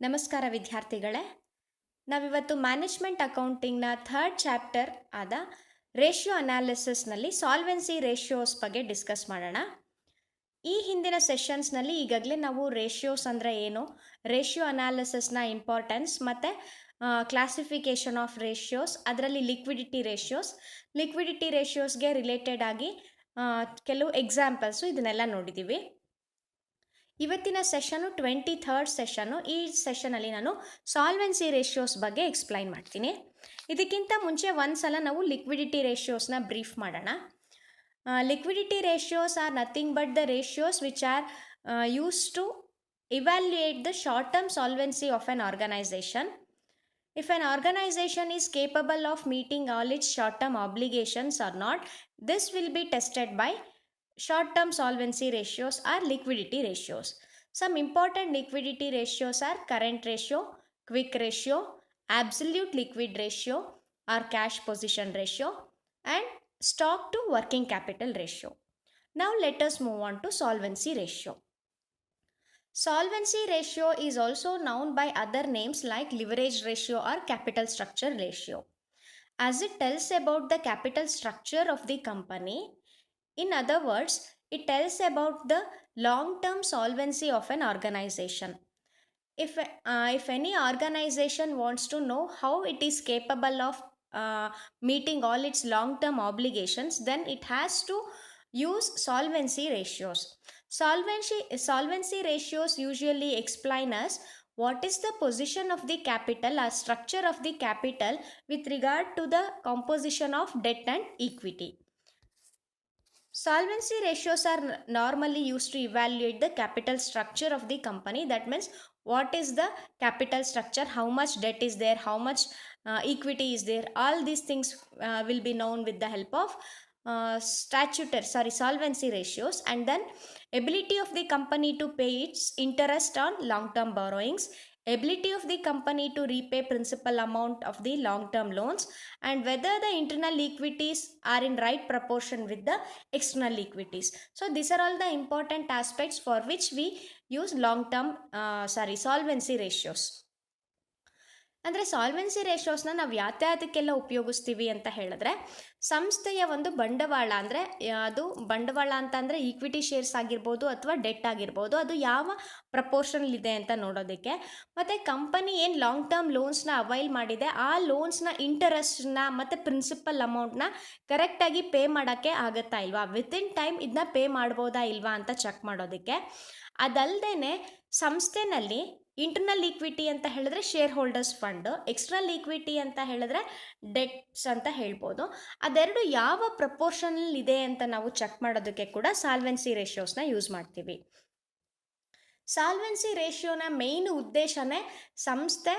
ನಮಸ್ಕಾರ ವಿದ್ಯಾರ್ಥಿಗಳೇ. ನಾವಿವತ್ತು ಮ್ಯಾನೇಜ್ಮೆಂಟ್ ಅಕೌಂಟಿಂಗ್ನ ಥರ್ಡ್ ಚಾಪ್ಟರ್ ಆದ ರೇಷಿಯೋ ಅನಾಲಿಸಿಸ್ನಲ್ಲಿ ಸಾಲ್ವೆನ್ಸಿ ರೇಷಿಯೋಸ್ ಬಗ್ಗೆ ಡಿಸ್ಕಸ್ ಮಾಡೋಣ. ಈ ಹಿಂದಿನ ಸೆಷನ್ಸ್ನಲ್ಲಿ ಈಗಾಗಲೇ ನಾವು ರೇಷಿಯೋಸ್ ಅಂದರೆ ಏನು, ರೇಷಿಯೋ ಅನಾಲಿಸಿಸ್ನ ಇಂಪಾರ್ಟೆನ್ಸ್ ಮತ್ತು ಕ್ಲಾಸಿಫಿಕೇಷನ್ ಆಫ್ ರೇಷಿಯೋಸ್, ಅದರಲ್ಲಿ ಲಿಕ್ವಿಡಿಟಿ ರೇಷಿಯೋಸ್ಗೆ ರಿಲೇಟೆಡ್ ಆಗಿ ಕೆಲವು ಎಕ್ಸಾಂಪಲ್ಸು ಇದನ್ನೆಲ್ಲ ನೋಡಿದ್ದೀವಿ. ಇವತ್ತಿನ ಸೆಷನು 23rd ಸೆಷನ್ನು. ಈ ಸೆಷನಲ್ಲಿ ನಾನು ಸಾಲ್ವೆನ್ಸಿ ರೇಷಿಯೋಸ್ ಬಗ್ಗೆ ಎಕ್ಸ್ಪ್ಲೈನ್ ಮಾಡ್ತೀನಿ. ಇದಕ್ಕಿಂತ ಮುಂಚೆ ಒಂದು ಸಲ ನಾವು ಲಿಕ್ವಿಡಿಟಿ ರೇಷಿಯೋಸ್ನ ಬ್ರೀಫ್ ಮಾಡೋಣ. Liquidity ratios are nothing but the ratios which are use to evaluate the short-term solvency of an organization. If an organization is capable of meeting all its short-term obligations or not, this will be tested by short-term solvency ratios or liquidity ratios. Some important liquidity ratios are current ratio, quick ratio, absolute liquid ratio or cash position ratio, and stock to working capital ratio. Now let us move on to solvency ratio. Solvency ratio is also known by other names like leverage ratio or capital structure ratio, as it tells about the capital structure of the company. In other words, it tells about the long-term solvency of an organization. If any organization wants to know how it is capable of meeting all its long-term obligations, then it has to use solvency ratios. Solvency ratios usually explain us what is the position of the capital or structure of the capital with regard to the composition of debt and equity. Solvency ratios are normally used to evaluate the capital structure of the company. That means what is the capital structure, how much debt is there, how much equity is there. All these things will be known with the help of solvency ratios. And then ability of the company to pay its interest on long-term borrowings, ability of the company to repay principal amount of the long-term loans, and whether the internal equities are in right proportion with the external equities. So these are all the important aspects for which we use solvency ratios. ಅಂದರೆ solvency ರೇಷಿಯೋಸ್ನ ನಾವು ಯಾತ್ಯಾತಕ್ಕೆಲ್ಲ ಉಪಯೋಗಿಸ್ತೀವಿ ಅಂತ ಹೇಳಿದ್ರೆ, ಸಂಸ್ಥೆಯ ಒಂದು ಬಂಡವಾಳ ಅಂದರೆ ಅದು ಬಂಡವಾಳ ಅಂತ ಅಂದರೆ ಈಕ್ವಿಟಿ ಶೇರ್ಸ್ ಆಗಿರ್ಬೋದು ಅಥವಾ ಡೆಟ್ ಆಗಿರ್ಬೋದು, ಅದು ಯಾವ ಪ್ರಪೋರ್ಷನಲ್ಲಿದೆ ಅಂತ ನೋಡೋದಕ್ಕೆ, ಮತ್ತು ಕಂಪನಿ ಏನು ಲಾಂಗ್ ಟರ್ಮ್ ಲೋನ್ಸ್ನ ಅವೈಲ್ ಮಾಡಿದೆ ಆ ಲೋನ್ಸ್ನ ಇಂಟರೆಸ್ಟ್ನ ಮತ್ತು ಪ್ರಿನ್ಸಿಪಲ್ ಅಮೌಂಟ್ನ ಕರೆಕ್ಟಾಗಿ ಪೇ ಮಾಡೋಕ್ಕೆ ಆಗುತ್ತಾ ಇಲ್ವಾ, ವಿತಿನ್ ಟೈಮ್ ಇದನ್ನ ಪೇ ಮಾಡ್ಬೋದಾ ಇಲ್ವಾ ಅಂತ ಚೆಕ್ ಮಾಡೋದಕ್ಕೆ. ಅದಲ್ಲದೆ ಸಂಸ್ಥೆನಲ್ಲಿ ಇಂಟರ್ನಲ್ ಈಕ್ವಿಟಿ ಅಂತ ಹೇಳಿದ್ರೆ share holders fund, external equity ಅಂತ ಹೇಳಿದ್ರೆ ಡೆಟ್ಸ್ ಅಂತ ಹೇಳ್ಬೋದು. ಅದೆರಡು ಯಾವ ಪ್ರಪೋರ್ಷನಲ್ಲಿ ಇದೆ ಅಂತ ನಾವು ಚೆಕ್ ಮಾಡೋದಕ್ಕೆ ಕೂಡ ಸಾಲ್ವೆನ್ಸಿ ರೇಷಿಯೋಸ್ನ ಯೂಸ್ ಮಾಡ್ತೀವಿ. ಸಾಲ್ವೆನ್ಸಿ ರೇಷಿಯೋನ ಮೇನ್ ಉದ್ದೇಶನೇ ಸಂಸ್ಥೆ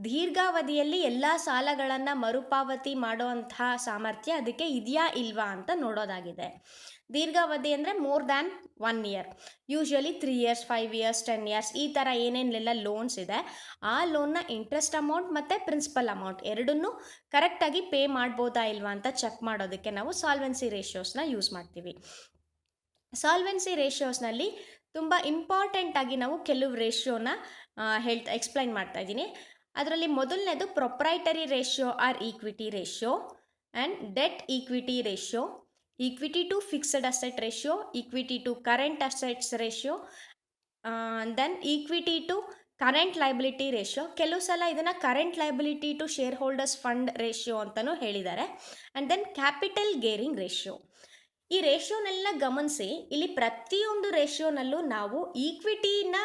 ದೀರ್ಘಾವಧಿಯಲ್ಲಿ ಎಲ್ಲ ಸಾಲಗಳನ್ನು ಮರುಪಾವತಿ ಮಾಡುವಂತಹ ಸಾಮರ್ಥ್ಯ ಅದಕ್ಕೆ ಇದೆಯಾ ಇಲ್ವಾ ಅಂತ ನೋಡೋದಾಗಿದೆ. ದೀರ್ಘಾವಧಿ ಅಂದರೆ more than 1 year, usually 3 years, 5 years, 10 years ಈ ಥರ ಏನೇನೆಲ್ಲ ಲೋನ್ಸ್ ಇದೆ ಆ ಲೋನ್ನ ಇಂಟ್ರೆಸ್ಟ್ ಅಮೌಂಟ್ ಮತ್ತು ಪ್ರಿನ್ಸಿಪಲ್ ಅಮೌಂಟ್ ಎರಡನ್ನೂ ಕರೆಕ್ಟಾಗಿ ಪೇ ಮಾಡ್ಬೋದಾ ಇಲ್ವಾ ಅಂತ ಚೆಕ್ ಮಾಡೋದಕ್ಕೆ ನಾವು ಸಾಲ್ವೆನ್ಸಿ ರೇಷಿಯೋಸ್ನ ಯೂಸ್ ಮಾಡ್ತೀವಿ. ಸಾಲ್ವೆನ್ಸಿ ರೇಷಿಯೋಸ್ನಲ್ಲಿ ತುಂಬ ಇಂಪಾರ್ಟೆಂಟಾಗಿ ನಾವು ಕೆಲವು ರೇಷಿಯೋನ ಎಕ್ಸ್ಪ್ಲೈನ್ ಮಾಡ್ತಾ ಇದ್ದೀನಿ. ಅದರಲ್ಲಿ ಮೊದಲನೇದು proprietary ratio or equity ratio and debt equity ratio, equity to fixed asset ratio, equity to current assets ratio, then equity to current liability ratio. ಕೆಲವು ಸಲ ಇದನ್ನು current liability to share holders fund ratio ಅಂತಲೂ ಹೇಳಿದ್ದಾರೆ. And then capital gearing ratio. ಈ ರೇಷಿಯೋನೆಲ್ಲ ಗಮನಿಸಿ, ಇಲ್ಲಿ ಪ್ರತಿಯೊಂದು ರೇಷಿಯೋನಲ್ಲೂ ನಾವು ಈಕ್ವಿಟಿನ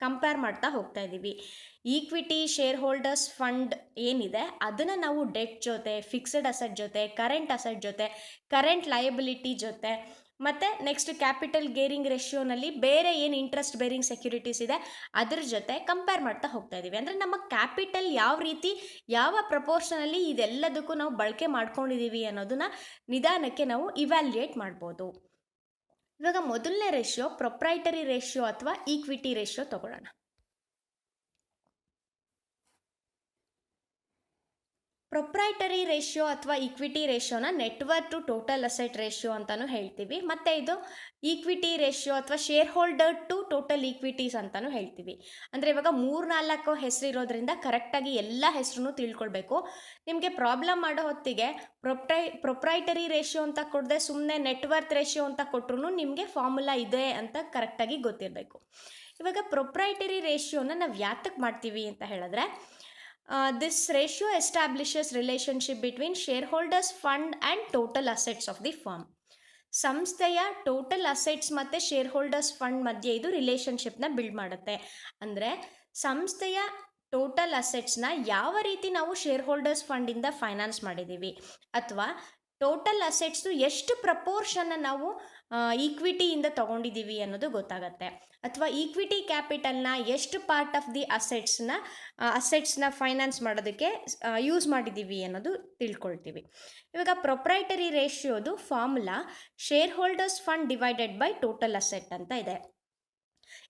ಕಂಪೇರ್ ಮಾಡ್ತಾ ಹೋಗ್ತಾ ಇದ್ದೀವಿ. ಈಕ್ವಿಟಿ ಶೇರ್ ಹೋಲ್ಡರ್ಸ್ ಫಂಡ್ ಏನಿದೆ ಅದನ್ನು ನಾವು ಡೆಟ್ ಜೊತೆ, ಫಿಕ್ಸ್ಡ್ ಅಸೆಟ್ ಜೊತೆ, ಕರೆಂಟ್ ಅಸೆಟ್ ಜೊತೆ, ಕರೆಂಟ್ ಲಯಬಿಲಿಟಿ ಜೊತೆ, ಮತ್ತು ನೆಕ್ಸ್ಟ್ ಕ್ಯಾಪಿಟಲ್ ಗೇರಿಂಗ್ ರೇಷಿಯೋನಲ್ಲಿ ಬೇರೆ ಏನು ಇಂಟ್ರೆಸ್ಟ್ ಬೇರಿಂಗ್ ಸೆಕ್ಯೂರಿಟೀಸ್ ಇದೆ ಅದ್ರ ಜೊತೆ ಕಂಪೇರ್ ಮಾಡ್ತಾ ಹೋಗ್ತಾ ಇದ್ದೀವಿ. ಅಂದರೆ ನಮ್ಮ ಕ್ಯಾಪಿಟಲ್ ಯಾವ ರೀತಿ ಯಾವ ಪ್ರಪೋರ್ಷನಲ್ಲಿ ಇದೆಲ್ಲದಕ್ಕೂ ನಾವು ಬಳಕೆ ಮಾಡ್ಕೊಂಡಿದ್ದೀವಿ ಅನ್ನೋದನ್ನ ನಿಧಾನಕ್ಕೆ ನಾವು ಇವ್ಯಾಲ್ಯೂಯೇಟ್ ಮಾಡ್ಬೋದು. ಇವಾಗ ಮೊದಲನೇ ರೇಷಿಯೋ ಪ್ರೊಪ್ರೈಟರಿ ರೇಷಿಯೋ ಅಥವಾ ಈಕ್ವಿಟಿ ರೇಷಿಯೋ ತಗೊಳ್ಳೋಣ. ಪ್ರೊಪ್ರೈಟರಿ ರೇಷಿಯೋ ಅಥವಾ ಈಕ್ವಿಟಿ ರೇಷಿಯೋನ net worth to total asset ratio ಅಂತಲೂ ಹೇಳ್ತೀವಿ. ಮತ್ತು ಇದು ಈಕ್ವಿಟಿ ರೇಷಿಯೋ ಅಥವಾ share holder to total equities ಅಂತಲೂ ಹೇಳ್ತೀವಿ. ಅಂದರೆ ಇವಾಗ 3-4 ಹೆಸರು ಇರೋದ್ರಿಂದ ಕರೆಕ್ಟಾಗಿ ಎಲ್ಲ ಹೆಸರು ತಿಳ್ಕೊಳ್ಬೇಕು. ನಿಮಗೆ ಪ್ರಾಬ್ಲಮ್ ಮಾಡೋ ಹೊತ್ತಿಗೆ ಪ್ರೊಪ್ರೈಟರಿ ರೇಷಿಯೋ ಅಂತ ಕೊಡದೆ ಸುಮ್ಮನೆ ನೆಟ್ವರ್ತ್ ರೇಷಿಯೋ ಅಂತ ಕೊಟ್ಟರು ನಿಮಗೆ ಫಾರ್ಮುಲಾ ಇದೆ ಅಂತ ಕರೆಕ್ಟಾಗಿ ಗೊತ್ತಿರಬೇಕು. ಇವಾಗ ಪ್ರೊಪ್ರೈಟರಿ ರೇಷಿಯೋನ ನಾವು ಯಾತಕ್ಕೆ ಮಾಡ್ತೀವಿ ಅಂತ ಹೇಳಿದ್ರೆ, this ratio establishes relationship between shareholders fund and total assets of the firm. ಸಂಸ್ಥೆಯ ಟೋಟಲ್ ಅಸೆಟ್ಸ್ ಮತ್ತು ಶೇರ್ ಹೋಲ್ಡರ್ಸ್ ಫಂಡ್ ಮಧ್ಯೆ ಇದು ರಿಲೇಷನ್ಶಿಪ್ನ ಬಿಲ್ಡ್ ಮಾಡುತ್ತೆ. ಅಂದರೆ ಸಂಸ್ಥೆಯ ಟೋಟಲ್ ಅಸೆಟ್ಸ್ನ ಯಾವ ರೀತಿ ನಾವು ಶೇರ್ ಹೋಲ್ಡರ್ಸ್ ಫಂಡಿಂದ ಫೈನಾನ್ಸ್ ಮಾಡಿದ್ದೀವಿ, ಅಥವಾ ಟೋಟಲ್ ಅಸೆಟ್ಸು ಎಷ್ಟು ಪ್ರಪೋರ್ಷನ್ನ ನಾವು ಈಕ್ವಿಟಿಯಿಂದ ತೊಗೊಂಡಿದ್ದೀವಿ ಅನ್ನೋದು ಗೊತ್ತಾಗುತ್ತೆ. ಅಥವಾ ಈಕ್ವಿಟಿ ಕ್ಯಾಪಿಟಲ್ನ ಎಷ್ಟು ಪಾರ್ಟ್ ಆಫ್ ದಿ ಅಸೆಟ್ಸ್ನ ಫೈನಾನ್ಸ್ ಮಾಡೋದಕ್ಕೆ ಯೂಸ್ ಮಾಡಿದ್ದೀವಿ ಅನ್ನೋದು ತಿಳ್ಕೊಳ್ತೀವಿ. ಇವಾಗ ಪ್ರೊಪ್ರೈಟರಿ ರೇಷಿಯೋದು formula share holders fund divided by total asset ಅಂತ ಇದೆ.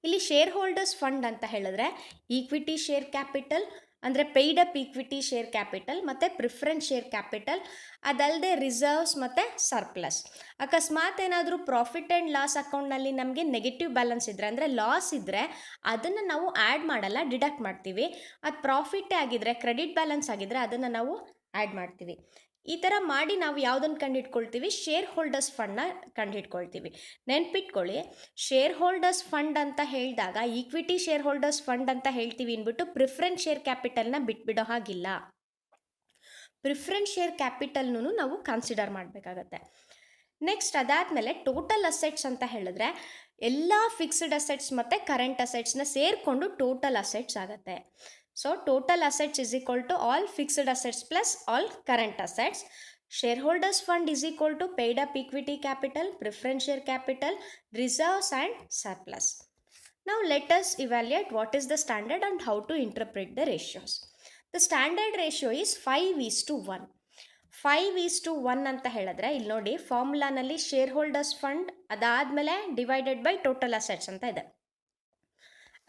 ಇಲ್ಲಿ ಶೇರ್ ಹೋಲ್ಡರ್ಸ್ ಫಂಡ್ ಅಂತ ಹೇಳಿದ್ರೆ ಈಕ್ವಿಟಿ ಶೇರ್ ಕ್ಯಾಪಿಟಲ್ ಅಂದರೆ paid up equity share capital ಮತ್ತು ಪ್ರಿಫರೆನ್ಸ್ ಶೇರ್ ಕ್ಯಾಪಿಟಲ್, ಅದಲ್ಲದೆ ರಿಸರ್ವ್ಸ್ ಮತ್ತು ಸರ್ಪ್ಲಸ್. ಅಕಸ್ಮಾತ್ ಏನಾದರೂ ಪ್ರಾಫಿಟ್ ಆ್ಯಂಡ್ ಲಾಸ್ ಅಕೌಂಟ್ನಲ್ಲಿ ನಮಗೆ ನೆಗೆಟಿವ್ ಬ್ಯಾಲೆನ್ಸ್ ಇದ್ದರೆ, ಅಂದರೆ ಲಾಸ್ ಇದ್ದರೆ ಅದನ್ನು ನಾವು ಆ್ಯಡ್ ಮಾಡಲ್ಲ, ಡಿಡಕ್ಟ್ ಮಾಡ್ತೀವಿ. ಅದು ಪ್ರಾಫಿಟ್ಟೇ ಆಗಿದ್ದರೆ, ಕ್ರೆಡಿಟ್ ಬ್ಯಾಲೆನ್ಸ್ ಆಗಿದ್ದರೆ ಅದನ್ನು ನಾವು ಆ್ಯಡ್ ಮಾಡ್ತೀವಿ. ಈ ಥರ ಮಾಡಿ ನಾವು ಯಾವುದನ್ನು ಕಂಡುಹಿಡ್ಕೊಳ್ತೀವಿ, ಶೇರ್ ಹೋಲ್ಡರ್ಸ್ ಫಂಡ್ನ ಕಂಡುಹಿಡ್ಕೊಳ್ತೀವಿ. ನೆನ್ಪಿಟ್ಕೊಳ್ಳಿ, ಶೇರ್ ಹೋಲ್ಡರ್ಸ್ ಫಂಡ್ ಅಂತ ಹೇಳಿದಾಗ ಈಕ್ವಿಟಿ ಶೇರ್ ಹೋಲ್ಡರ್ಸ್ ಫಂಡ್ ಅಂತ ಹೇಳ್ತೀವಿ ಅಂದ್ಬಿಟ್ಟು ಪ್ರಿಫರೆನ್ಸ್ ಶೇರ್ ಕ್ಯಾಪಿಟಲ್ನ ಬಿಟ್ಬಿಡೋ ಹಾಗಿಲ್ಲ. ಪ್ರಿಫರೆನ್ಸ್ ಶೇರ್ ಕ್ಯಾಪಿಟಲ್ನೂ ನಾವು ಕನ್ಸಿಡರ್ ಮಾಡಬೇಕಾಗತ್ತೆ. ನೆಕ್ಸ್ಟ್ ಅದಾದಮೇಲೆ ಟೋಟಲ್ ಅಸೆಟ್ಸ್ ಅಂತ ಹೇಳಿದ್ರೆ ಎಲ್ಲ ಫಿಕ್ಸ್ಡ್ ಅಸೆಟ್ಸ್ ಮತ್ತು ಕರೆಂಟ್ ಅಸೆಟ್ಸ್ನ ಸೇರಿಕೊಂಡು ಟೋಟಲ್ ಅಸೆಟ್ಸ್ ಆಗುತ್ತೆ. So total assets is equal to all fixed assets plus all current assets. Shareholders fund is equal to paid up equity capital, preference share capital, reserves and surplus. Now let us evaluate what is the standard and how to interpret the ratios. The standard ratio is 5:1. 5:1 ಅಂತ ಹೇಳಿದ್ರೆ ಇಲ್ಲಿ ನೋಡಿ ಫಾರ್ಮುಲಾನಲ್ಲಿ share holders fund ಅದಾದಮೇಲೆ divided by total assets ಅಂತ ಇದೆ.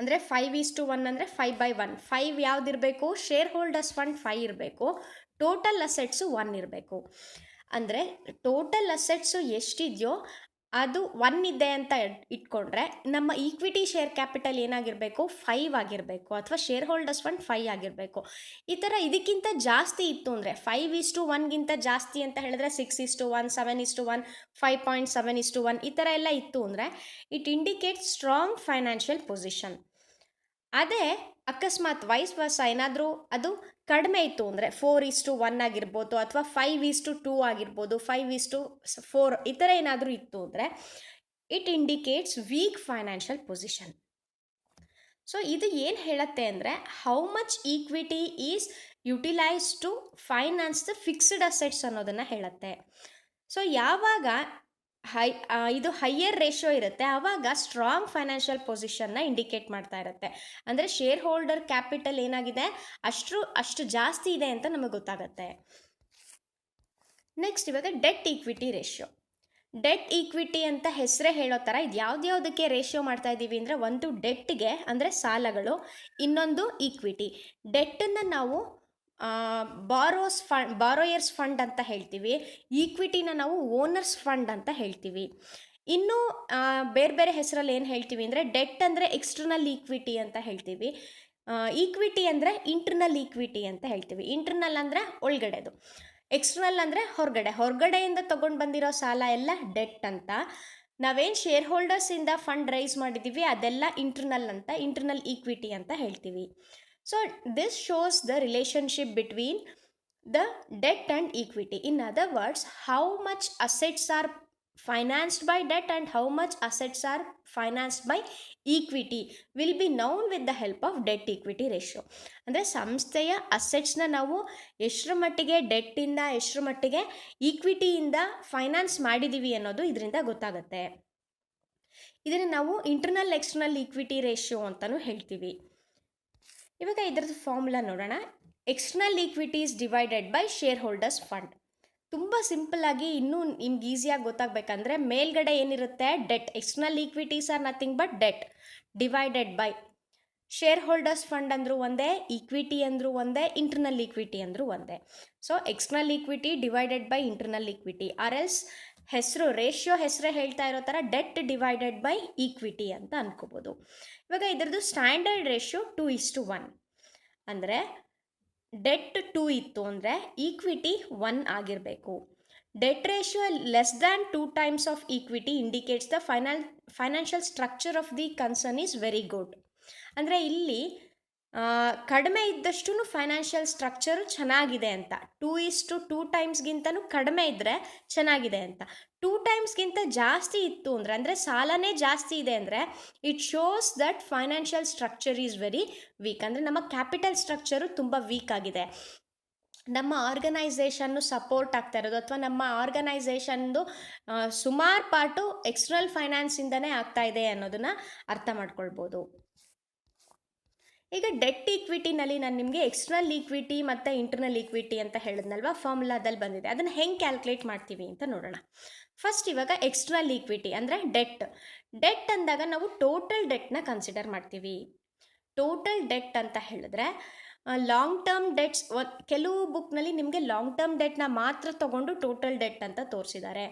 ಅಂದರೆ 5:1 ಅಂದರೆ 5/1. 5 ಯಾವುದಿರಬೇಕು, share holders fund 5 ಇರಬೇಕು, ಟೋಟಲ್ ಅಸೆಟ್ಸು 1 ಇರಬೇಕು. ಅಂದರೆ ಟೋಟಲ್ ಅಸೆಟ್ಸು ಎಷ್ಟಿದೆಯೋ ಅದು 1 ಇದೆ ಅಂತ ಇಟ್ಕೊಂಡ್ರೆ ನಮ್ಮ ಈಕ್ವಿಟಿ ಶೇರ್ ಕ್ಯಾಪಿಟಲ್ ಏನಾಗಿರಬೇಕು, 5 ಆಗಿರಬೇಕು, ಅಥವಾ ಶೇರ್ ಹೋಲ್ಡರ್ಸ್ ಫಂಡ್ 5 ಆಗಿರಬೇಕು. ಈ ಥರ ಇದಕ್ಕಿಂತ ಜಾಸ್ತಿ ಇತ್ತು ಅಂದರೆ 5:1ಗಿಂತ ಜಾಸ್ತಿ ಅಂತ ಹೇಳಿದ್ರೆ 6:1, 7:1, 5.7:1 ಈ ಥರ ಎಲ್ಲ ಇತ್ತು ಅಂದರೆ it indicate strong financial position. ಅದೇ ಅಕಸ್ಮಾತ್ ವೈಸ್ ವರ್ಸ ಏನಾದರೂ ಅದು ಕಡಿಮೆ ಇತ್ತು ಅಂದರೆ 4:1 ಆಗಿರ್ಬೋದು, ಅಥವಾ 5:2 ಆಗಿರ್ಬೋದು, 5:4 ಈ ಥರ ಏನಾದರೂ ಇತ್ತು ಅಂದರೆ it indicates weak financial position. So ಇದು ಏನು ಹೇಳುತ್ತೆ ಅಂದರೆ how much equity is utilise to finance the fixed assets ಅನ್ನೋದನ್ನು ಹೇಳುತ್ತೆ. ಸೊ ಯಾವಾಗ ಇದು ಹೈಯರ್ ರೇಷಿಯೋ ಇರುತ್ತೆ ಆವಾಗ ಸ್ಟ್ರಾಂಗ್ ಫೈನಾನ್ಷಿಯಲ್ ಪೊಸಿಷನ್ನ ಇಂಡಿಕೇಟ್ ಮಾಡ್ತಾ ಇರುತ್ತೆ. ಅಂದರೆ ಶೇರ್ ಹೋಲ್ಡರ್ ಕ್ಯಾಪಿಟಲ್ ಏನಾಗಿದೆ ಅಷ್ಟು ಜಾಸ್ತಿ ಇದೆ ಅಂತ ನಮಗೆ ಗೊತ್ತಾಗುತ್ತೆ. ನೆಕ್ಸ್ಟ್ ಇವಾಗ debt equity ratio. Debt equity ಅಂತ ಹೆಸರೇ ಹೇಳೋ ಥರ ಇದು ಯಾವುದ್ಯಾವುದಕ್ಕೆ ರೇಷಿಯೋ ಮಾಡ್ತಾ ಇದ್ದೀವಿ ಅಂದರೆ, ಒಂದು ಡೆಟ್ಗೆ ಅಂದರೆ ಸಾಲಗಳು, ಇನ್ನೊಂದು ಈಕ್ವಿಟಿ. ಡೆಟ್ಟನ್ನು ನಾವು ಬಾರೋಯರ್ಸ್ ಫಂಡ್ ಅಂತ ಹೇಳ್ತೀವಿ, ಈಕ್ವಿಟಿನ ನಾವು ಓನರ್ಸ್ ಫಂಡ್ ಅಂತ ಹೇಳ್ತೀವಿ. ಇನ್ನು ಬೇರೆ ಬೇರೆ ಹೆಸರಲ್ಲಿ ಏನು ಹೇಳ್ತೀವಿ ಅಂದರೆ ಡೆಟ್ ಅಂದರೆ ಎಕ್ಸ್ಟರ್ನಲ್ ಈಕ್ವಿಟಿ ಅಂತ ಹೇಳ್ತೀವಿ, ಈಕ್ವಿಟಿ ಅಂದರೆ ಇಂಟರ್ನಲ್ ಈಕ್ವಿಟಿ ಅಂತ ಹೇಳ್ತೀವಿ. ಇಂಟರ್ನಲ್ ಅಂದರೆ ಒಳಗಡೆದು, ಎಕ್ಸ್ಟರ್ನಲ್ ಅಂದರೆ ಹೊರಗಡೆಯಿಂದ ತೊಗೊಂಡು ಬಂದಿರೋ ಸಾಲ ಎಲ್ಲ ಡೆಟ್ ಅಂತ. ನಾವೇನು ಶೇರ್ ಹೋಲ್ಡರ್ಸಿಂದ ಫಂಡ್ ರೈಸ್ ಮಾಡಿದ್ದೀವಿ ಅದೆಲ್ಲ ಇಂಟರ್ನಲ್ ಈಕ್ವಿಟಿ ಅಂತ ಹೇಳ್ತೀವಿ. So this shows the relationship between the debt and equity. In other words, how much assets are financed by debt and how much assets are financed by equity will be known with the help of debt equity ratio. ಅಂದರೆ ಸಂಸ್ಥೆಯ ಅಸೆಟ್ಸ್ನ ನಾವು ಎಷ್ಟರ ಮಟ್ಟಿಗೆ ಡೆಟ್ಟಿಂದ ಎಷ್ಟರ ಮಟ್ಟಿಗೆ ಈಕ್ವಿಟಿಯಿಂದ finance ಮಾಡಿದ್ದೀವಿ ಅನ್ನೋದು ಇದರಿಂದ ಗೊತ್ತಾಗುತ್ತೆ. ಇದನ್ನು ನಾವು ಇಂಟರ್ನಲ್ ಎಕ್ಸ್ಟರ್ನಲ್ ಈಕ್ವಿಟಿ ರೇಷಿಯೋ ಅಂತಲೂ ಹೇಳ್ತೀವಿ. ಇವಾಗ ಇದರದ್ದು ಫಾರ್ಮುಲಾ ನೋಡೋಣ. External equities divided by share holders fund. ತುಂಬ ಸಿಂಪಲ್ಲಾಗಿ ಇನ್ನೂ ನಿಮ್ಗೆ ಈಸಿಯಾಗಿ ಗೊತ್ತಾಗಬೇಕಂದ್ರೆ ಮೇಲ್ಗಡೆ ಏನಿರುತ್ತೆ debt, external equities are nothing but debt divided by share holders fund ಅಂದರೂ ಒಂದೇ, ಈಕ್ವಿಟಿ ಅಂದರೂ ಒಂದೇ, ಇಂಟರ್ನಲ್ ಈಕ್ವಿಟಿ ಅಂದರೂ ಒಂದೇ. So external equity divided by internal equity, or else ratio ಹೆಸರೇ ಹೇಳ್ತಾ ಇರೋ ಥರ ಡೆಟ್ ಡಿವೈಡೆಡ್ ಬೈ ಈಕ್ವಿಟಿ ಅಂತ ಅನ್ಕೋಬೋದು. ಇವಾಗ ಇದರದ್ದು ಸ್ಟ್ಯಾಂಡರ್ಡ್ ರೇಷಿಯೋ 2:1. ಅಂದರೆ ಡೆಟ್ 2 ಇತ್ತು ಅಂದರೆ ಈಕ್ವಿಟಿ 1 ಆಗಿರಬೇಕು. Debt ratio less than 2 times of equity indicates the financial structure of the concern is very good. ಅಂದರೆ ಇಲ್ಲಿ ಕಡಿಮೆ ಇದ್ದಷ್ಟು ಫೈನಾನ್ಷಿಯಲ್ ಸ್ಟ್ರಕ್ಚರು ಚೆನ್ನಾಗಿದೆ ಅಂತ. 2:2 ಟೈಮ್ಸ್ಗಿಂತನೂ ಕಡಿಮೆ ಇದ್ದರೆ ಚೆನ್ನಾಗಿದೆ ಅಂತ. 2 ಟೈಮ್ಸ್ಗಿಂತ ಜಾಸ್ತಿ ಇತ್ತು ಅಂದರೆ ಸಾಲನೇ ಜಾಸ್ತಿ ಇದೆ ಅಂದರೆ it shows that financial structure is very weak. ಅಂದರೆ ನಮ್ಮ ಕ್ಯಾಪಿಟಲ್ ಸ್ಟ್ರಕ್ಚರು ತುಂಬ ವೀಕ್ ಆಗಿದೆ. ನಮ್ಮ ಆರ್ಗನೈಸೇಷನ್ನು ಸಪೋರ್ಟ್ ಆಗ್ತಾ ಇರೋದು ಅಥವಾ ನಮ್ಮ ಆರ್ಗನೈಸೇಷನ್ದು ಸುಮಾರು ಪಾರ್ಟು ಎಕ್ಸ್ಟರ್ನಲ್ ಫೈನಾನ್ಸಿಂದನೇ ಆಗ್ತಾ ಇದೆ ಅನ್ನೋದನ್ನು ಅರ್ಥ ಮಾಡ್ಕೊಳ್ಬೋದು. ಈಗ ಡೆಟ್ ಈಕ್ವಿಟಿನಲ್ಲಿ ನಾನು ನಿಮಗೆ ಎಕ್ಸ್ಟರ್ನಲ್ ಈಕ್ವಿಟಿ ಮತ್ತು ಇಂಟರ್ನಲ್ ಈಕ್ವಿಟಿ ಅಂತ ಹೇಳಿದ್ನಲ್ವ, ಫಾರ್ಮುಲಾದಲ್ಲಿ ಬಂದಿದೆ. ಅದನ್ನು ಹೆಂಗೆ ಕ್ಯಾಲ್ಕುಲೇಟ್ ಮಾಡ್ತೀವಿ ಅಂತ ನೋಡೋಣ. ಫಸ್ಟ್ ಇವಾಗ ಎಕ್ಸ್ಟರ್ನಲ್ ಈಕ್ವಿಟಿ ಅಂದರೆ ಡೆಟ್ ಅಂದಾಗ ನಾವು ಟೋಟಲ್ ಡೆಟ್ನ ಕನ್ಸಿಡರ್ ಮಾಡ್ತೀವಿ. ಟೋಟಲ್ ಡೆಟ್ ಅಂತ ಹೇಳಿದ್ರೆ ಲಾಂಗ್ ಟರ್ಮ್ ಡೆಟ್ಸ್, ಕೆಲವು ಬುಕ್ನಲ್ಲಿ ನಿಮಗೆ ಲಾಂಗ್ ಟರ್ಮ್ ಡೆಟ್ನ ಮಾತ್ರ ತೊಗೊಂಡು ಟೋಟಲ್ ಡೆಟ್ ಅಂತ ತೋರಿಸಿದ್ದಾರೆ.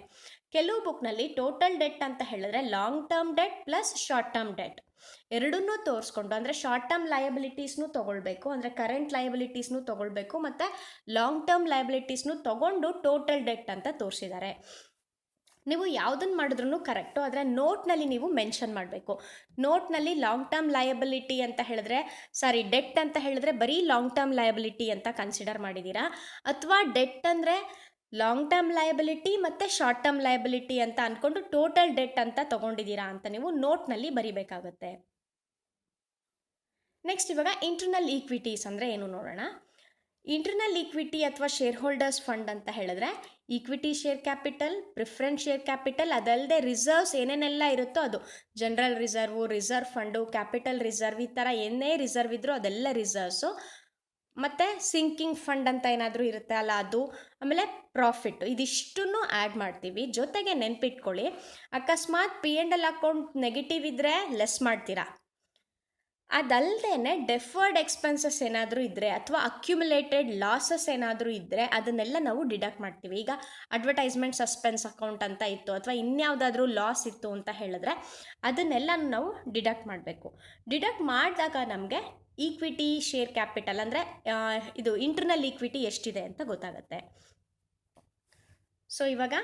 ಕೆಲವು ಬುಕ್ನಲ್ಲಿ ಟೋಟಲ್ ಡೆಟ್ ಅಂತ ಹೇಳಿದ್ರೆ long term debt plus short term debt ಎರಡನ್ನೂ ತೋರಿಸ್ಕೊಂಡು, ಅಂದರೆ ಶಾರ್ಟ್ ಟರ್ಮ್ ಲಯಬಿಲಿಟೀಸ್ನೂ ತೊಗೊಳ್ಬೇಕು, ಅಂದರೆ ಕರೆಂಟ್ ಲಯಬಿಲಿಟೀಸ್ನೂ ತೊಗೊಳ್ಬೇಕು, ಮತ್ತು ಲಾಂಗ್ ಟರ್ಮ್ ಲಯಬಿಲಿಟೀಸ್ನೂ ತೊಗೊಂಡು ಟೋಟಲ್ ಡೆಟ್ ಅಂತ ತೋರಿಸಿದ್ದಾರೆ. ನೀವು ಯಾವುದನ್ನು ಮಾಡಿದ್ರೂ ಕರೆಕ್ಟು, ಆದರೆ ನೋಟ್ನಲ್ಲಿ ನೀವು ಮೆನ್ಷನ್ ಮಾಡಬೇಕು. ನೋಟ್ನಲ್ಲಿ ಲಾಂಗ್ ಟರ್ಮ್ ಲಯಬಿಲಿಟಿ ಅಂತ ಹೇಳಿದ್ರೆ ಡೆಟ್ ಅಂತ ಹೇಳಿದ್ರೆ ಬರೀ ಲಾಂಗ್ ಟರ್ಮ್ ಲಯಬಿಲಿಟಿ ಅಂತ ಕನ್ಸಿಡರ್ ಮಾಡಿದ್ದೀರಾ, ಅಥವಾ ಡೆಟ್ ಅಂದರೆ ಲಾಂಗ್ ಟರ್ಮ್ ಲಯಬಿಲಿಟಿ ಮತ್ತು ಶಾರ್ಟ್ ಟರ್ಮ್ ಲಯಬಿಲಿಟಿ ಅಂತ ಅಂದ್ಕೊಂಡು ಟೋಟಲ್ ಡೆಟ್ ಅಂತ ತೊಗೊಂಡಿದ್ದೀರಾ ಅಂತ ನೀವು ನೋಟ್ನಲ್ಲಿ ಬರಿಬೇಕಾಗುತ್ತೆ. ನೆಕ್ಸ್ಟ್ ಇವಾಗ ಇಂಟರ್ನಲ್ ಈಕ್ವಿಟೀಸ್ ಅಂದರೆ ಏನು ನೋಡೋಣ. ಇಂಟರ್ನಲ್ ಈಕ್ವಿಟಿ ಅಥವಾ ಶೇರ್ ಹೋಲ್ಡರ್ಸ್ ಫಂಡ್ ಅಂತ ಹೇಳಿದ್ರೆ equity share capital, preference share capital, ಅದಲ್ಲದೆ ರಿಸರ್ವ್ಸ್ ಏನೇನೆಲ್ಲ ಇರುತ್ತೋ ಅದು, general reserve, reserve fund, capital reserve, ಈ ಥರ ಏನೇ ರಿಸರ್ವ್ ಇದ್ರೂ ಅದೆಲ್ಲ ರಿಸರ್ವ್ಸು, ಮತ್ತು ಸಿಂಕಿಂಗ್ ಫಂಡ್ ಅಂತ ಏನಾದರೂ ಇರುತ್ತೆ ಅಲ್ಲ ಅದು, ಆಮೇಲೆ ಪ್ರಾಫಿಟ್, ಇದಿಷ್ಟನ್ನು ಆ್ಯಡ್ ಮಾಡ್ತೀವಿ. ಜೊತೆಗೆ ನೆನ್ಪಿಟ್ಕೊಳ್ಳಿ, ಅಕಸ್ಮಾತ್ P&L ಅಕೌಂಟ್ ನೆಗೆಟಿವ್ ಇದ್ದರೆ ಲೆಸ್ ಮಾಡ್ತೀರಾ. ಅದಲ್ಲದೆ ಡೆಫರ್ಡ್ ಎಕ್ಸ್ಪೆನ್ಸಸ್ ಏನಾದರೂ ಇದ್ದರೆ ಅಥವಾ ಅಕ್ಯುಮುಲೇಟೆಡ್ ಲಾಸಸ್ ಏನಾದರೂ ಇದ್ದರೆ ಅದನ್ನೆಲ್ಲ ನಾವು ಡಿಡಕ್ಟ್ ಮಾಡ್ತೀವಿ. ಈಗ ಅಡ್ವರ್ಟೈಸ್ಮೆಂಟ್ ಸಸ್ಪೆನ್ಸ್ ಅಕೌಂಟ್ ಅಂತ ಇತ್ತು ಅಥವಾ ಇನ್ಯಾವುದಾದ್ರೂ ಲಾಸ್ ಇತ್ತು ಅಂತ ಹೇಳಿದ್ರೆ ಅದನ್ನೆಲ್ಲ ನಾವು ಡಿಡಕ್ಟ್ ಮಾಡಬೇಕು. ಡಿಡಕ್ಟ್ ಮಾಡಿದಾಗ ನಮಗೆ ಈಕ್ವಿಟಿ ಶೇರ್ ಕ್ಯಾಪಿಟಲ್ ಅಂದರೆ ಇದು ಇಂಟರ್ನಲ್ ಈಕ್ವಿಟಿ ಎಷ್ಟಿದೆ ಅಂತ ಗೊತ್ತಾಗುತ್ತೆ. ಸೊ ಇವಾಗ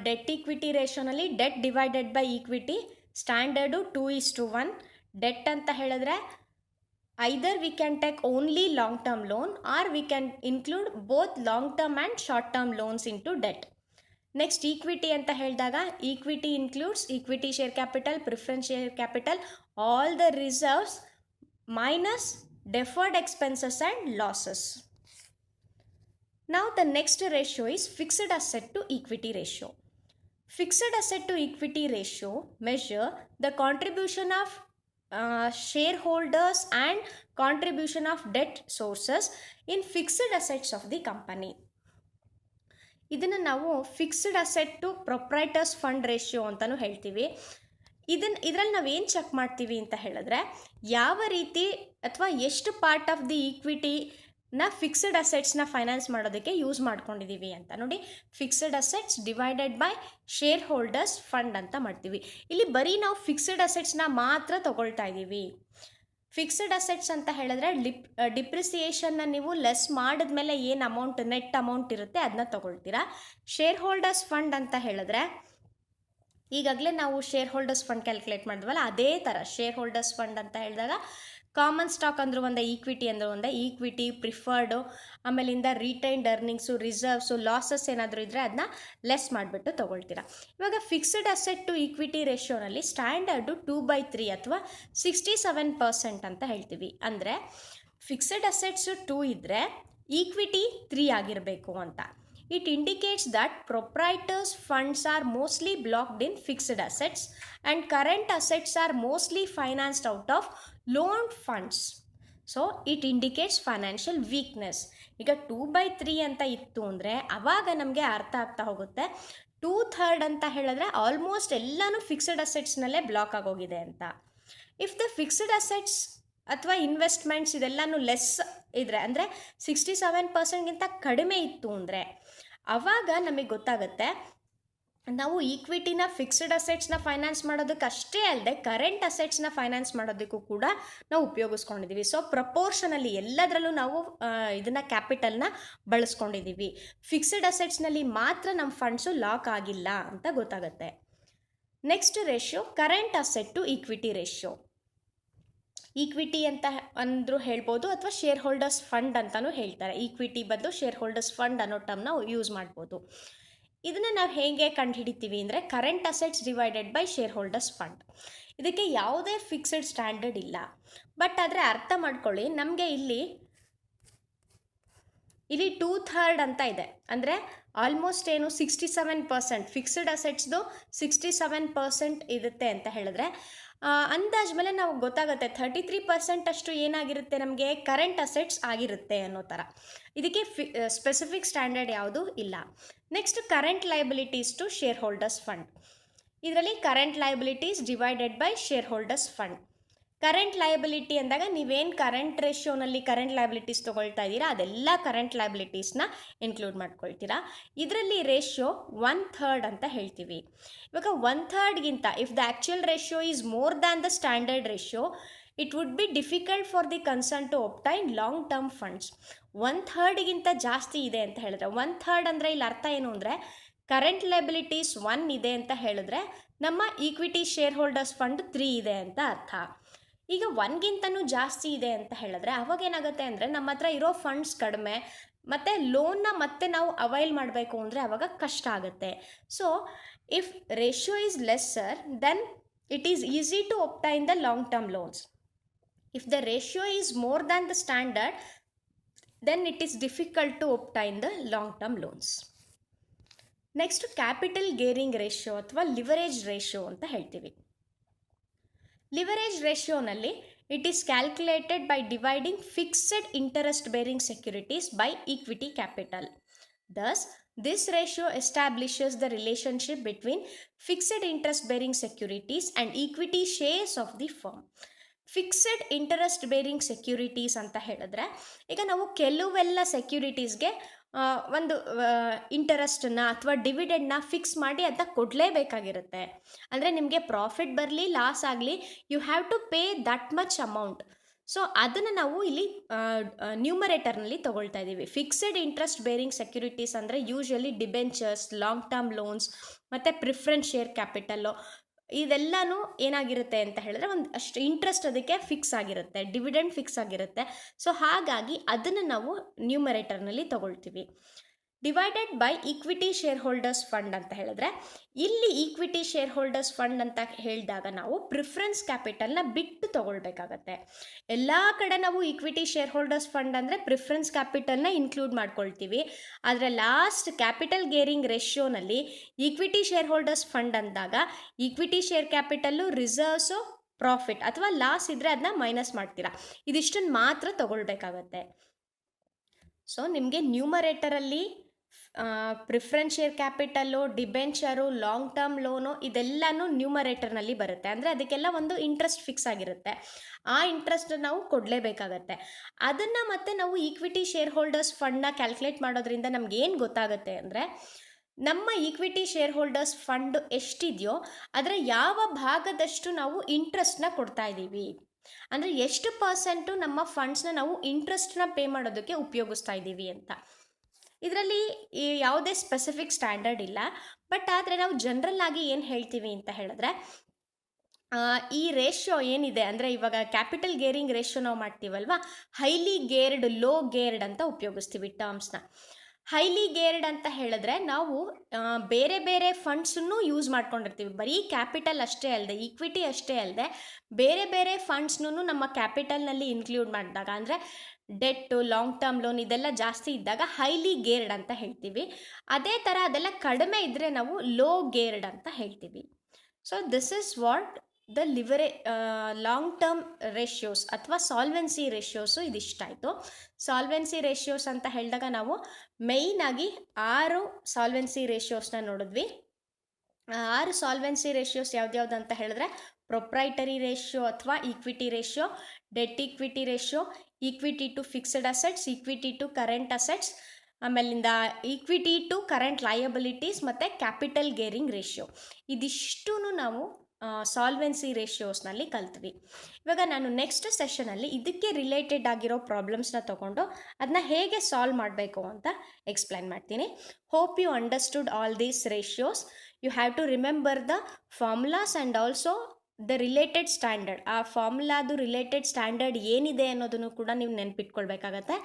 ಡೆಟ್ ಈಕ್ವಿಟಿ ರೇಷೋನಲ್ಲಿ debt divided by equity standard 2:1. Debt ಅಂತ ಹೇಳಿದ್ರೆ either we can take only long term loan or we can include both long term and short term loans into debt. Next equity ಅಂತ ಹೇಳಿದಾಗ equity includes equity share capital, preference share capital, all the reserves minus deferred expenses and losses. Now the next ratio is fixed asset to equity ratio. Fixed asset to equity ratio measure the contribution of shareholders and contribution of debt sources in fixed assets of the company. ಇದನ್ನು ನಾವು fixed asset to proprietors fund ratio ಅಂತಲೂ ಹೇಳ್ತೀವಿ. ಇದರಲ್ಲಿ ನಾವೇನು check ಮಾಡ್ತೀವಿ ಅಂತ ಹೇಳಿದ್ರೆ ಯಾವ ರೀತಿ ಅಥವಾ ಎಷ್ಟು ಪಾರ್ಟ್ ಆಫ್ ದಿ ಈಕ್ವಿಟಿನ ಫಿಕ್ಸ್ಡ್ ಅಸೆಟ್ಸ್ನ ಫೈನಾನ್ಸ್ ಮಾಡೋದಕ್ಕೆ ಯೂಸ್ ಮಾಡ್ಕೊಂಡಿದ್ದೀವಿ ಅಂತ ನೋಡಿ. Fixed assets divided by share holders fund ಅಂತ ಮಾಡ್ತೀವಿ. ಇಲ್ಲಿ ಬರೀ ನಾವು ಫಿಕ್ಸ್ಡ್ ಅಸೆಟ್ಸ್ನ ಮಾತ್ರ ತೊಗೊಳ್ತಾ ಇದ್ದೀವಿ. ಫಿಕ್ಸ್ಡ್ ಅಸೆಟ್ಸ್ ಅಂತ ಹೇಳಿದ್ರೆ ಡಿಪ್ರಿಸಿಯೇಷನ್ನ ನೀವು ಲೆಸ್ ಮಾಡಿದ್ಮೇಲೆ ಏನು ಅಮೌಂಟ್ ನೆಟ್ ಅಮೌಂಟ್ ಇರುತ್ತೆ ಅದನ್ನ ತೊಗೊಳ್ತೀರಾ. ಶೇರ್ ಹೋಲ್ಡರ್ಸ್ ಫಂಡ್ ಅಂತ ಹೇಳಿದ್ರೆ ಈಗಾಗಲೇ ನಾವು ಶೇರ್ ಹೋಲ್ಡರ್ಸ್ ಫಂಡ್ ಕ್ಯಾಲ್ಕುಲೇಟ್ ಮಾಡಿದ್ವಲ್ಲ ಅದೇ ಥರ ಶೇರ್ ಹೋಲ್ಡರ್ಸ್ ಫಂಡ್ ಅಂತ ಹೇಳಿದಾಗ ಕಾಮನ್ ಸ್ಟಾಕ್ ಅಂದರೂ ಒಂದೇ, ಈಕ್ವಿಟಿ ಅಂದರೂ ಒಂದೇ, ಈಕ್ವಿಟಿ, ಪ್ರಿಫರ್ಡು, ಆಮೇಲಿಂದ ರಿಟೈನ್ಡ್ ಅರ್ನಿಂಗ್ಸು, ರಿಸರ್ವ್ಸು, ಲಾಸಸ್ ಏನಾದರೂ ಇದ್ದರೆ ಅದನ್ನ ಲೆಸ್ ಮಾಡಿಬಿಟ್ಟು ತೊಗೊಳ್ತೀರಾ. ಇವಾಗ ಫಿಕ್ಸ್ಡ್ ಅಸೆಟ್ ಟು ಈಕ್ವಿಟಿ ರೇಷಿಯೋನಲ್ಲಿ ಸ್ಟ್ಯಾಂಡರ್ಡು 2/3 ಅಥವಾ 67% ಅಂತ ಹೇಳ್ತೀವಿ. ಅಂದರೆ ಫಿಕ್ಸ್ಡ್ ಅಸೆಟ್ಸು 2 ಇದ್ದರೆ ಈಕ್ವಿಟಿ 3 ಆಗಿರಬೇಕು ಅಂತ. It indicates that proprietors' funds are mostly blocked in fixed assets and current assets are mostly financed out of loaned funds. So, it indicates financial weakness. ಈಗ 2/3 ಅಂತ ಇತ್ತು ಅಂದರೆ ಆವಾಗ ನಮಗೆ ಅರ್ಥ ಆಗ್ತಾ ಹೋಗುತ್ತೆ 2/3 ಅಂತ ಹೇಳಿದ್ರೆ ಆಲ್ಮೋಸ್ಟ್ ಎಲ್ಲನೂ ಫಿಕ್ಸ್ಡ್ ಅಸೆಟ್ಸ್ನಲ್ಲೇ ಬ್ಲಾಕ್ ಆಗೋಗಿದೆ ಅಂತ. ಇಫ್ ದ ಫಿಕ್ಸ್ಡ್ ಅಸೆಟ್ಸ್ ಅಥವಾ ಇನ್ವೆಸ್ಟ್ಮೆಂಟ್ಸ್ ಇದೆಲ್ಲನೂ ಲೆಸ್ ಇದ್ರೆ, ಅಂದರೆ 67%ಗಿಂತ ಕಡಿಮೆ ಇತ್ತು ಅಂದರೆ ಆವಾಗ ನಮಗೆ ಗೊತ್ತಾಗುತ್ತೆ ನಾವು ಈಕ್ವಿಟಿನ ಫಿಕ್ಸ್ಡ್ ಅಸೆಟ್ಸ್ನ ಫೈನಾನ್ಸ್ ಮಾಡೋದಕ್ಕೆ ಅಷ್ಟೇ ಅಲ್ಲದೆ ಕರೆಂಟ್ ಅಸೆಟ್ಸ್ನ ಫೈನಾನ್ಸ್ ಮಾಡೋದಕ್ಕೂ ಕೂಡ ನಾವು ಉಪಯೋಗಿಸ್ಕೊಂಡಿದ್ದೀವಿ. ಸೊ ಪ್ರಪೋರ್ಷನಲ್ಲಿ ಎಲ್ಲದರಲ್ಲೂ ನಾವು ಇದನ್ನು ಕ್ಯಾಪಿಟಲ್ನ ಬಳಸ್ಕೊಂಡಿದ್ದೀವಿ. ಫಿಕ್ಸ್ಡ್ ಅಸೆಟ್ಸ್ನಲ್ಲಿ ಮಾತ್ರ ನಮ್ಮ ಫಂಡ್ಸು ಲಾಕ್ ಆಗಿಲ್ಲ ಅಂತ ಗೊತ್ತಾಗುತ್ತೆ. Next ratio current asset to equity ratio. Equity ಅಂತ ಅಂದರೂ ಹೇಳ್ಬೋದು ಅಥವಾ ಶೇರ್ ಹೋಲ್ಡರ್ಸ್ ಫಂಡ್ ಅಂತಲೂ ಹೇಳ್ತಾರೆ. ಈಕ್ವಿಟಿ ಬದಲು ಶೇರ್ ಹೋಲ್ಡರ್ಸ್ ಫಂಡ್ ಅನ್ನೋ ಟರ್ಮ್ನ ಯೂಸ್ ಮಾಡ್ಬೋದು. ಇದನ್ನು ನಾವು ಹೇಗೆ ಕಂಡುಹಿಡಿತೀವಿ ಅಂದರೆ current assets divided by share holders fund. ಇದಕ್ಕೆ ಯಾವುದೇ ಫಿಕ್ಸ್ಡ್ ಸ್ಟ್ಯಾಂಡರ್ಡ್ ಇಲ್ಲ. ಬಟ್ ಆದರೆ ಅರ್ಥ ಮಾಡ್ಕೊಳ್ಳಿ, ನಮಗೆ ಇಲ್ಲಿ 2/3 ಅಂತ ಇದೆ. ಅಂದರೆ ಆಲ್ಮೋಸ್ಟ್ ಏನು 67% ಫಿಕ್ಸ್ಡ್ ಅಸೆಟ್ಸ್ದು 67% ಇರುತ್ತೆ ಅಂತ ಹೇಳಿದ್ರೆ ಅಂದಾಜ್ ಮೇಲೆ ನಾವು ಗೊತ್ತಾಗುತ್ತೆ 33% ಅಷ್ಟು ಏನಾಗಿರುತ್ತೆ ನಮಗೆ ಕರೆಂಟ್ ಅಸೆಟ್ಸ್ ಆಗಿರುತ್ತೆ ಅನ್ನೋ ಥರ. ಇದಕ್ಕೆ ಸ್ಪೆಸಿಫಿಕ್ ಸ್ಟ್ಯಾಂಡರ್ಡ್ ಯಾವುದೂ ಇಲ್ಲ. Next current liabilities to share holders fund. ಇದರಲ್ಲಿ current liabilities divided by share holders fund. Current liability ಅಂದಾಗ ನೀವೇನು ಕರೆಂಟ್ ರೇಷ್ಯೋನಲ್ಲಿ ಕರೆಂಟ್ ಲಯಬಿಲಿಟೀಸ್ ತೊಗೊಳ್ತಾ ಇದ್ದೀರಾ ಅದೆಲ್ಲ ಕರೆಂಟ್ ಲಯಬಿಲಿಟೀಸ್ನ ಇನ್ಕ್ಲೂಡ್ ಮಾಡ್ಕೊಳ್ತೀರಾ. ಇದರಲ್ಲಿ ರೇಷ್ಯೋ 1/3 ಅಂತ ಹೇಳ್ತೀವಿ. ಇವಾಗ 1/3ಗಿಂತ if the actual ratio is more than the standard ratio it would be difficult for the concern to obtain long term funds. 1/3ಗಿಂತ ಜಾಸ್ತಿ ಇದೆ ಅಂತ ಹೇಳಿದ್ರೆ 1/3 ಅಂದರೆ ಇಲ್ಲಿ ಅರ್ಥ ಏನು ಅಂದರೆ ಕರೆಂಟ್ ಲಯಬಿಲಿಟೀಸ್ 1 ಇದೆ ಅಂತ ಹೇಳಿದ್ರೆ ನಮ್ಮ ಈಕ್ವಿಟಿ ಶೇರ್ ಹೋಲ್ಡರ್ಸ್ ಫಂಡ್ 3 ಇದೆ ಅಂತ ಅರ್ಥ. ಈಗ 1ಗಿಂತನೂ ಜಾಸ್ತಿ ಇದೆ ಅಂತ ಹೇಳಿದ್ರೆ ಅವಾಗ ಏನಾಗುತ್ತೆ ಅಂದರೆ ನಮ್ಮ ಹತ್ರ ಇರೋ ಫಂಡ್ಸ್ ಕಡಿಮೆ ಮತ್ತು ಲೋನ್ನ ಮತ್ತೆ ನಾವು ಅವೈಲ್ ಮಾಡಬೇಕು ಅಂದರೆ ಅವಾಗ ಕಷ್ಟ ಆಗುತ್ತೆ. So if ratio is lesser then it is easy to obtain the long term loans. If the ratio is more than the standard then it is difficult to obtain the long term loans. Next capital gearing ratio ಅಥವಾ leverage ratio ಅಂತ ಹೇಳ್ತೀವಿ. Leverage ರೇಷ್ಯೋನಲ್ಲಿ it is calculated by dividing fixed interest bearing securities by equity capital. Thus, this ratio establishes the relationship between fixed interest bearing securities and equity shares of the firm. Fixed interest bearing securities ಅಂತ ಹೇಳಿದ್ರೆ ಈಗ ನಾವು ಕೆಲವೆಲ್ಲ ಸೆಕ್ಯೂರಿಟೀಸ್ಗೆ ಒಂದು ಇಂಟರೆಸ್ಟನ್ನು ಅಥವಾ ಡಿವಿಡೆಂಡ್ನ fix ಮಾಡಿ ಅಂತ ಕೊಡಲೇಬೇಕಾಗಿರುತ್ತೆ. ಅಂದರೆ ನಿಮಗೆ ಪ್ರಾಫಿಟ್ ಬರಲಿ ಲಾಸ್ ಆಗಲಿ you have to pay that much amount. So ಅದನ್ನು ನಾವು ಇಲ್ಲಿ ನ್ಯೂಮರೇಟರ್ನಲ್ಲಿ ತೊಗೊಳ್ತಾ ಇದ್ದೀವಿ. ಫಿಕ್ಸೆಡ್ ಇಂಟ್ರೆಸ್ಟ್ ಬೇರಿಂಗ್ ಸೆಕ್ಯೂರಿಟೀಸ್ ಅಂದರೆ usually debentures, long term loans ಮತ್ತು ಪ್ರಿಫರೆನ್ಸ್ ಶೇರ್ ಕ್ಯಾಪಿಟಲ್ಲು ಇದೆಲ್ಲನೂ ಏನಾಗಿರುತ್ತೆ ಅಂತ ಹೇಳಿದ್ರೆ ಒಂದು ಅಷ್ಟು ಇಂಟ್ರೆಸ್ಟ್ ಅದಕ್ಕೆ ಫಿಕ್ಸ್ ಆಗಿರುತ್ತೆ, ಡಿವಿಡೆಂಡ್ ಫಿಕ್ಸ್ ಆಗಿರುತ್ತೆ. ಸೊ ಹಾಗಾಗಿ ಅದನ್ನು ನಾವು ನ್ಯೂಮರೇಟರ್ನಲ್ಲಿ ತೊಗೊಳ್ತೀವಿ. Divided by equity share holders fund ಅಂತ ಹೇಳಿದ್ರೆ ಇಲ್ಲಿ ಈಕ್ವಿಟಿ ಶೇರ್ ಹೋಲ್ಡರ್ಸ್ ಫಂಡ್ ಅಂತ ಹೇಳಿದಾಗ ನಾವು ಪ್ರಿಫರೆನ್ಸ್ ಕ್ಯಾಪಿಟಲ್ನ ಬಿಟ್ಟು ತೊಗೊಳ್ಬೇಕಾಗತ್ತೆ. ಎಲ್ಲ ಕಡೆ ನಾವು ಈಕ್ವಿಟಿ ಶೇರ್ ಹೋಲ್ಡರ್ಸ್ ಫಂಡ್ ಅಂದರೆ ಪ್ರಿಫರೆನ್ಸ್ ಕ್ಯಾಪಿಟಲ್ನ ಇನ್ಕ್ಲೂಡ್ ಮಾಡ್ಕೊಳ್ತೀವಿ. ಆದರೆ ಲಾಸ್ಟ್ ಕ್ಯಾಪಿಟಲ್ ಗೇರಿಂಗ್ ರೇಷ್ಯೋನಲ್ಲಿ ಈಕ್ವಿಟಿ ಶೇರ್ ಹೋಲ್ಡರ್ಸ್ ಫಂಡ್ ಅಂದಾಗ equity share capital, reserves, profit ಅಥವಾ ಲಾಸ್ ಇದ್ದರೆ ಅದನ್ನ ಮೈನಸ್ ಮಾಡ್ತೀರಾ. ಇದಿಷ್ಟನ್ನು ಮಾತ್ರ ತೊಗೊಳ್ಬೇಕಾಗತ್ತೆ. ಸೊ ನಿಮಗೆ ನ್ಯೂಮರೇಟರಲ್ಲಿ preference share capital, debenture, long term loan ಇದೆಲ್ಲನೂ ನ್ಯೂಮರೇಟರ್ನಲ್ಲಿ ಬರುತ್ತೆ. ಅಂದರೆ ಅದಕ್ಕೆಲ್ಲ ಒಂದು ಇಂಟ್ರೆಸ್ಟ್ ಫಿಕ್ಸ್ ಆಗಿರುತ್ತೆ. ಆ ಇಂಟ್ರೆಸ್ಟ್ ನಾವು ಕೊಡಲೇಬೇಕಾಗತ್ತೆ. ಅದನ್ನು ಮತ್ತೆ ನಾವು ಈಕ್ವಿಟಿ ಶೇರ್ ಹೋಲ್ಡರ್ಸ್ ಫಂಡ್ನ ಕ್ಯಾಲ್ಕುಲೇಟ್ ಮಾಡೋದ್ರಿಂದ ನಮ್ಗೆ ಏನು ಗೊತ್ತಾಗುತ್ತೆ ಅಂದರೆ ನಮ್ಮ ಈಕ್ವಿಟಿ ಶೇರ್ ಹೋಲ್ಡರ್ಸ್ ಫಂಡ್ ಎಷ್ಟಿದೆಯೋ ಅದರ ಯಾವ ಭಾಗದಷ್ಟು ನಾವು ಇಂಟ್ರೆಸ್ಟ್ನ ಕೊಡ್ತಾ ಇದ್ದೀವಿ, ಅಂದರೆ ಎಷ್ಟು ಪರ್ಸೆಂಟು ನಮ್ಮ ಫಂಡ್ಸ್ನ ನಾವು ಇಂಟ್ರೆಸ್ಟ್ನ ಪೇ ಮಾಡೋದಕ್ಕೆ ಉಪಯೋಗಿಸ್ತಾ ಇದ್ದೀವಿ ಅಂತ. ಇದರಲ್ಲಿ ಯಾವುದೇ ಸ್ಪೆಸಿಫಿಕ್ ಸ್ಟ್ಯಾಂಡರ್ಡ್ ಇಲ್ಲ. ಬಟ್ ಆದರೆ ನಾವು ಜನರಲ್ ಆಗಿ ಏನು ಹೇಳ್ತೀವಿ ಅಂತ ಹೇಳಿದ್ರೆ ಈ ರೇಷ್ಯೋ ಏನಿದೆ ಅಂದರೆ ಇವಾಗ ಕ್ಯಾಪಿಟಲ್ ಗೇರಿಂಗ್ ರೇಷ್ಯೋ ನಾವು ಮಾಡ್ತೀವಲ್ವ, ಹೈಲಿ ಗೇರ್ಡ್, ಲೋ ಗೇರ್ಡ್ ಅಂತ ಉಪಯೋಗಿಸ್ತೀವಿ ಟರ್ಮ್ಸ್ನ. ಹೈಲಿ ಗೇರ್ಡ್ ಅಂತ ಹೇಳಿದ್ರೆ ನಾವು ಬೇರೆ ಬೇರೆ ಫಂಡ್ಸನ್ನು ಯೂಸ್ ಮಾಡ್ಕೊಂಡಿರ್ತೀವಿ. ಬರೀ ಕ್ಯಾಪಿಟಲ್ ಅಷ್ಟೇ ಅಲ್ಲದೆ, ಈಕ್ವಿಟಿ ಅಷ್ಟೇ ಅಲ್ಲದೆ ಬೇರೆ ಬೇರೆ ಫಂಡ್ಸ್ನೂ ನಮ್ಮ ಕ್ಯಾಪಿಟಲ್ನಲ್ಲಿ ಇನ್ಕ್ಲೂಡ್ ಮಾಡಿದಾಗ ಅಂದರೆ ಡೆಟ್ಟು, ಲಾಂಗ್ ಟರ್ಮ್ ಲೋನ್ ಇದೆಲ್ಲ ಜಾಸ್ತಿ ಇದ್ದಾಗ ಹೈಲಿ ಗೇರ್ಡ್ ಅಂತ ಹೇಳ್ತೀವಿ. ಅದೇ ಥರ ಅದೆಲ್ಲ ಕಡಿಮೆ ಇದ್ದರೆ ನಾವು ಲೋ ಗೇರ್ಡ್ ಅಂತ ಹೇಳ್ತೀವಿ. So this is what the long term ratios ಅಥವಾ ಸಾಲ್ವೆನ್ಸಿ ರೇಷ್ಯೋಸು ಇದಿಷ್ಟಾಯಿತು. ಸಾಲ್ವೆನ್ಸಿ ರೇಷ್ಯೋಸ್ ಅಂತ ಹೇಳಿದಾಗ ನಾವು ಮೇಯ್ನಾಗಿ 6 ಸಾಲ್ವೆನ್ಸಿ ರೇಷ್ಯೋಸ್ನ ನೋಡಿದ್ವಿ. 6 ಸಾಲ್ವೆನ್ಸಿ ರೇಷ್ಯೋಸ್ ಯಾವ್ದ್ಯಾವ್ದು ಅಂತ ಹೇಳಿದ್ರೆ ಪ್ರೊಪ್ರೈಟರಿ ರೇಷಿಯೋ ಅಥವಾ equity ratio, debt equity ratio, equity to fixed assets, equity to current assets, ಆಮೇಲಿಂದ ಈಕ್ವಿಟಿ ಟು ಕರೆಂಟ್ ಲಯಬಿಲಿಟೀಸ್ ಮತ್ತು ಕ್ಯಾಪಿಟಲ್ ಗೇರಿಂಗ್ ರೇಷಿಯೋ. ಇದಿಷ್ಟೂ ನಾವು ಸಾಲ್ವೆನ್ಸಿ ರೇಷಿಯೋಸ್ನಲ್ಲಿ ಕಲ್ತ್ವಿ. ಇವಾಗ ನಾನು ನೆಕ್ಸ್ಟ್ ಸೆಷನಲ್ಲಿ ಇದಕ್ಕೆ ರಿಲೇಟೆಡ್ ಆಗಿರೋ ಪ್ರಾಬ್ಲಮ್ಸ್ನ ತೊಗೊಂಡು ಅದನ್ನ ಹೇಗೆ ಸಾಲ್ವ್ ಮಾಡಬೇಕು ಅಂತ ಎಕ್ಸ್ಪ್ಲೈನ್ ಮಾಡ್ತೀನಿ. Hope you understood all these ratios. You have to remember the formulas and also the related standard. ಆ ಫಾರ್ಮುಲಾದು ರಿಲೇಟೆಡ್ ಸ್ಟ್ಯಾಂಡರ್ಡ್ ಏನಿದೆ ಅನ್ನೋದನ್ನು ಕೂಡ ನೀವು ನೆನ್ಪಿಟ್ಕೊಳ್ಬೇಕಾಗತ್ತೆ.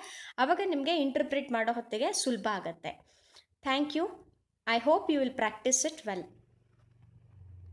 ಆವಾಗ ನಿಮಗೆ ಇಂಟರ್ಪ್ರಿಟ್ ಮಾಡೋ ಹೊತ್ತಿಗೆ ಸುಲಭ ಆಗುತ್ತೆ. Thank you. I hope you will practise it well.